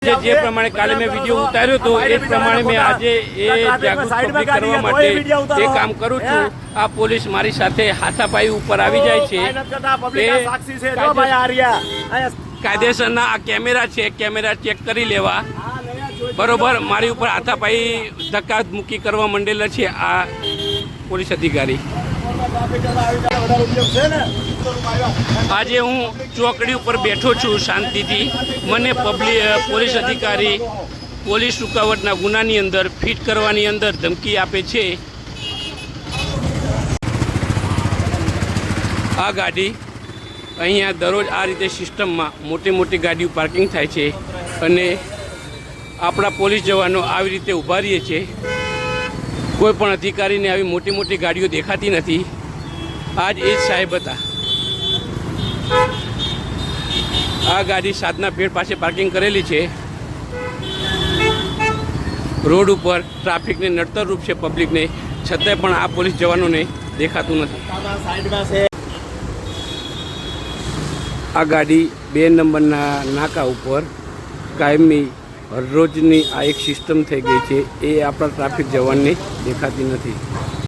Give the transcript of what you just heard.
જે પ્રમાણે કાલે મેં વિડીયો ઉતાર્યો હતો એ પ્રમાણે મેં આજે એ જાગૃત પબ્લિક કરવા માટે એ કામ કરું છું। આ પોલીસ મારી સાથે હાથાપાઈ ઉપર આવી જાય છે। કાયદેસરના આ કેમેરા છે, કેમેરા ચેક કરી લેવા બરોબર। મારી ઉપર હાથાપાઈ ધક્કા મૂકી કરવા માંડેલા છે આ પોલીસ અધિકારી। આજે હું ચોકડી ઉપર બેઠો છું શાંતિથી। મને પોલીસ અધિકારી પોલીસ રૂકાવટના ગુનાની અંદર ફિટ કરવાની અંદર ધમકી આપે છે। આ ગાડી અહીંયા દરરોજ આ રીતે સિસ્ટમમાં મોટી મોટી ગાડીઓ પાર્કિંગ થાય છે અને આપણા પોલીસ જવાનો આવી રીતે ઊભા રહીએ છે। કોઈ પણ અધિકારીને આવી મોટી મોટી ગાડીઓ દેખાતી નથી। આજ એ જ સાહેબ હતા। આ ગાડી સાધના પેડ પાસે પાર્કિંગ કરેલી છે। રોડ ઉપર ટ્રાફિકને નડતરરૂપ છે પબ્લિકને, છતાંય પણ આ પોલીસ જવાનોને દેખાતું નથી। આ ગાડી 2 નંબરના નાકા ઉપર કાયમી હરરોજની આ એક સિસ્ટમ થઈ ગઈ છે, એ આપણા ટ્રાફિક જવાનને દેખાતી નથી।